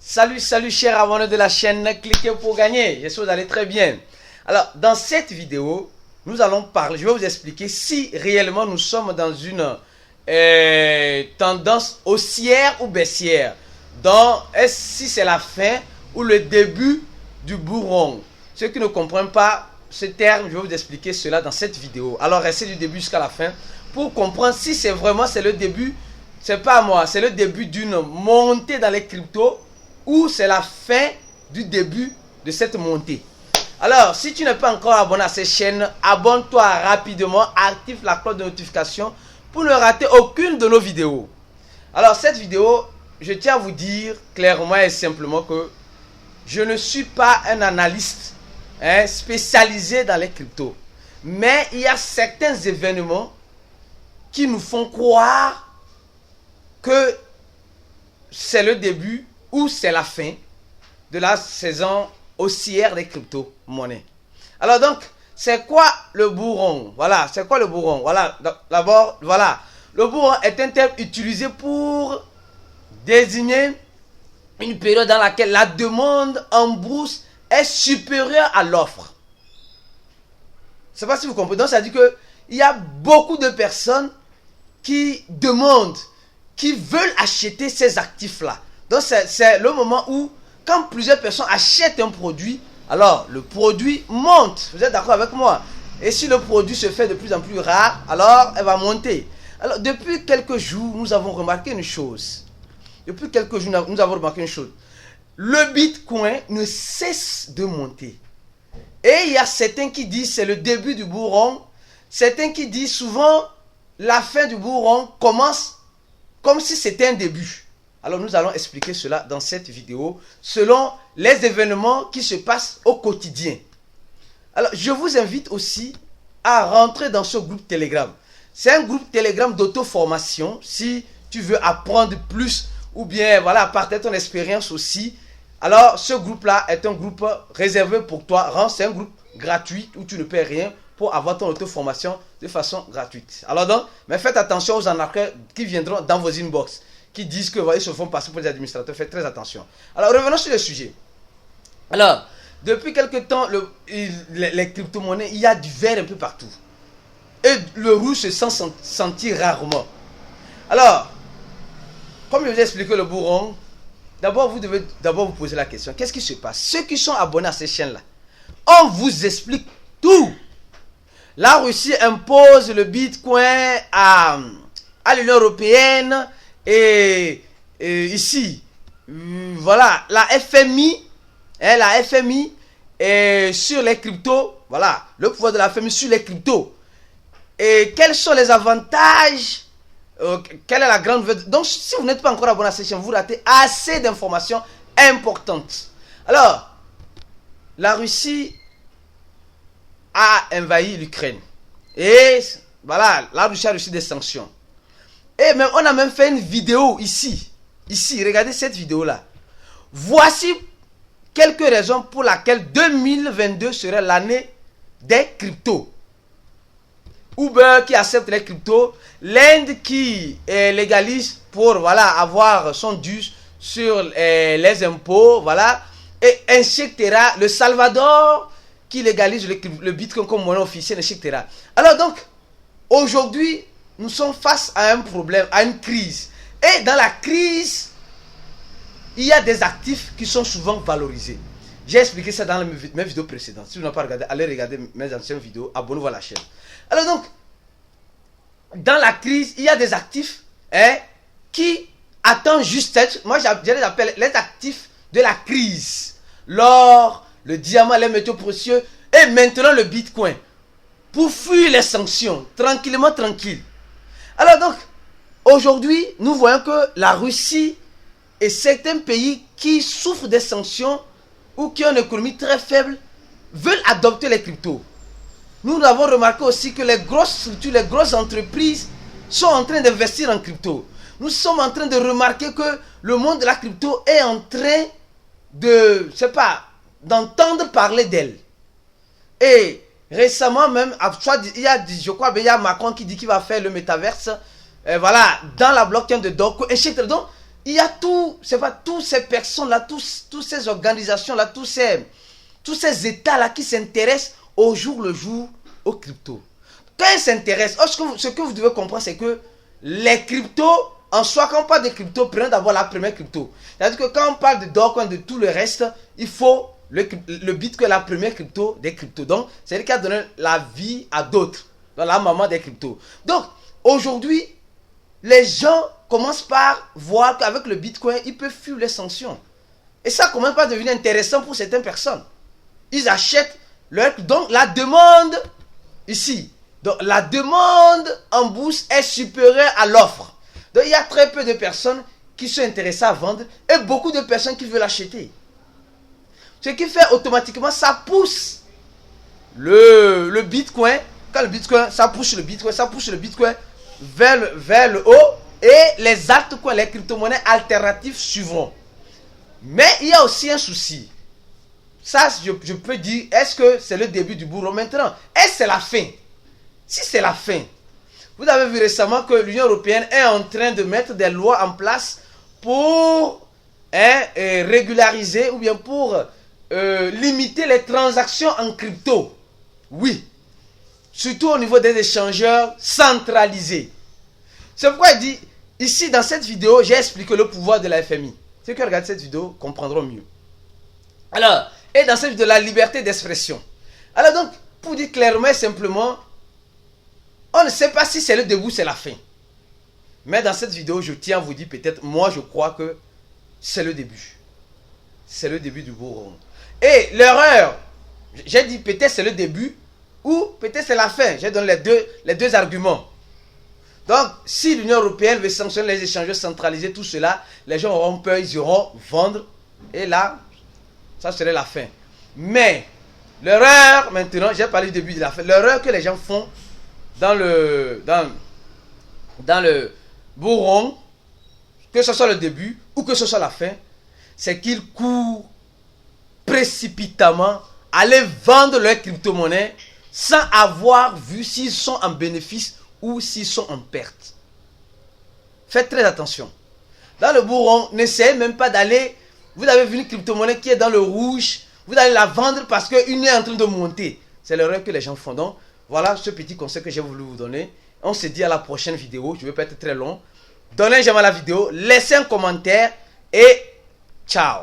Salut chers abonnés de la chaîne, cliquez pour gagner, j'espère que vous allez très bien. Alors dans cette vidéo, nous allons parler, je vais vous expliquer si réellement nous sommes dans une tendance haussière ou baissière. Donc si c'est la fin ou le début du bourron. Ceux qui ne comprennent pas ce terme, je vais vous expliquer cela dans cette vidéo. Alors restez du début jusqu'à la fin pour comprendre si c'est vraiment le début, c'est pas moi, c'est le début d'une montée dans les cryptos ou c'est la fin du début de cette montée. Alors, si tu n'es pas encore abonné à cette chaîne, abonne-toi rapidement, active la cloche de notification pour ne rater aucune de nos vidéos. Alors, cette vidéo, je tiens à vous dire clairement et simplement que je ne suis pas un analyste spécialisé dans les cryptos. Mais il y a certains événements qui nous font croire que c'est le début ou c'est la fin de la saison haussière des crypto-monnaies. Alors donc, c'est quoi le bourron? Voilà, c'est quoi le bourron? Voilà, d'abord, voilà. Le bourron est un terme utilisé pour désigner une période dans laquelle la demande en bourse est supérieure à l'offre. Je ne sais pas si vous comprenez. Donc, ça dit qu'il y a beaucoup de personnes qui demandent, qui veulent acheter ces actifs-là. Donc, c'est le moment où, quand plusieurs personnes achètent un produit, alors le produit monte. Vous êtes d'accord avec moi? Et si le produit se fait de plus en plus rare, alors elle va monter. Alors, depuis quelques jours, nous avons remarqué une chose. Le Bitcoin ne cesse de monter. Et il y a certains qui disent c'est le début du bourron. Certains qui disent souvent la fin du bourron commence comme si c'était un début. Alors nous allons expliquer cela dans cette vidéo selon les événements qui se passent au quotidien. Alors je vous invite aussi à rentrer dans ce groupe Telegram. C'est un groupe Telegram d'auto-formation. Si tu veux apprendre plus ou bien voilà, partager ton expérience aussi. Alors ce groupe-là est un groupe réservé pour toi. C'est un groupe gratuit où tu ne paies rien pour avoir ton auto-formation de façon gratuite. Alors donc, mais faites attention aux arnaqueurs qui viendront dans vos inbox, qui disent que ils se font passer pour les administrateurs. Faites très attention. Alors revenons sur le sujet. Alors, depuis quelque temps, les crypto-monnaies, il y a du vert un peu partout. Et le rouge se sentit rarement. Alors, comme je vous ai expliqué le bourron, d'abord vous devez vous poser la question. Qu'est-ce qui se passe? Ceux qui sont abonnés à ces chaînes-là, on vous explique tout. La Russie impose le Bitcoin à l'Union européenne et ici, voilà, la FMI est sur les cryptos, voilà, le pouvoir de la FMI sur les cryptos. Et quels sont les avantages? Quelle est la grande nouvelle? Donc, si vous n'êtes pas encore abonné à cette chaîne, vous ratez assez d'informations importantes. Alors, la Russie a envahi l'Ukraine. Et voilà, la Russie a reçu des sanctions. Et même, on a même fait une vidéo ici. Ici, regardez cette vidéo-là. Voici quelques raisons pour lesquelles 2022 serait l'année des cryptos. Uber qui accepte les cryptos. L'Inde qui légalise pour voilà, avoir son dû sur les impôts. Voilà. Et etc. Le Salvador qui légalise le Bitcoin comme monnaie officielle, etc. Alors donc, aujourd'hui, nous sommes face à un problème, à une crise. Et dans la crise, il y a des actifs qui sont souvent valorisés. J'ai expliqué ça dans mes vidéos précédentes. Si vous n'avez pas regardé, allez regarder mes anciennes vidéos, abonnez-vous à la chaîne. Alors donc, dans la crise, il y a des actifs qui attendent juste être, moi je les appelle les actifs de la crise. L'or, le diamant, les métaux précieux et maintenant le Bitcoin. Pour fuir les sanctions, tranquille. Alors donc, aujourd'hui, nous voyons que la Russie et certains pays qui souffrent des sanctions ou qui ont une économie très faible veulent adopter les cryptos. Nous avons remarqué aussi que les grosses structures, les grosses entreprises sont en train d'investir en crypto. Nous sommes en train de remarquer que le monde de la crypto est en train de, je sais pas, d'entendre parler d'elle. Et récemment même, il y a Macron qui dit qu'il va faire le métaverse, voilà, dans la blockchain de Dogecoin, etc. Donc, il y a tout, c'est pas toutes ces personnes-là, toutes ces organisations-là, tous ces États-là qui s'intéressent au jour le jour aux cryptos. Quand ils s'intéressent, ce que vous devez comprendre, c'est que les cryptos, en soi, quand on parle de crypto, prenez d'abord la première crypto. C'est-à-dire que quand on parle de Dogecoin, de tout le reste, il faut le Bitcoin, la première crypto des cryptos. Donc, c'est lui qui a donné la vie à d'autres. Dans la maman des cryptos. Donc, aujourd'hui, les gens commencent par voir qu'avec le Bitcoin, ils peuvent fuir les sanctions. Et ça commence par devenir intéressant pour certaines personnes. Ils achètent donc la demande ici. Donc la demande en bourse est supérieure à l'offre. Donc il y a très peu de personnes qui sont intéressées à vendre et beaucoup de personnes qui veulent acheter. Ce qui fait automatiquement, ça pousse le Bitcoin. Quand le Bitcoin, ça pousse le Bitcoin vers le haut et les altcoins, les crypto-monnaies alternatives suivront. Mais il y a aussi un souci. Ça, je peux dire, est-ce que c'est le début du bourreau maintenant? Est-ce que c'est la fin? Si c'est la fin, vous avez vu récemment que l'Union européenne est en train de mettre des lois en place pour régulariser ou bien pour limiter les transactions en crypto. Oui. Surtout au niveau des échangeurs centralisés. C'est pourquoi il dit, ici dans cette vidéo, j'ai expliqué le pouvoir de la FMI. Ceux qui regardent cette vidéo comprendront mieux. Alors, et dans cette vidéo, la liberté d'expression. Alors donc, pour dire clairement et simplement, on ne sait pas si c'est le début ou c'est la fin. Mais dans cette vidéo, je tiens à vous dire peut-être, moi je crois que c'est le début. C'est le début du bourreau. Et l'erreur, j'ai dit peut-être c'est le début ou peut-être c'est la fin. J'ai donné les deux arguments. Donc, si l'Union européenne veut sanctionner les échangeurs centralisés, tout cela, les gens auront peur, ils iront vendre. Et là, ça serait la fin. Mais, l'erreur, maintenant, j'ai parlé du début de la fin. L'erreur que les gens font dans le bourron, que ce soit le début ou que ce soit la fin, c'est qu'ils courent précipitamment aller vendre leurs crypto-monnaies sans avoir vu s'ils sont en bénéfice ou s'ils sont en perte. Faites très attention. Dans le bourron, n'essayez même pas d'aller. Vous avez vu une crypto-monnaie qui est dans le rouge, vous allez la vendre parce qu'une est en train de monter. C'est l'erreur que les gens font. Donc, voilà ce petit conseil que j'ai voulu vous donner. On se dit à la prochaine vidéo. Je ne vais pas être très long. Donnez un j'aime à la vidéo, laissez un commentaire et ciao.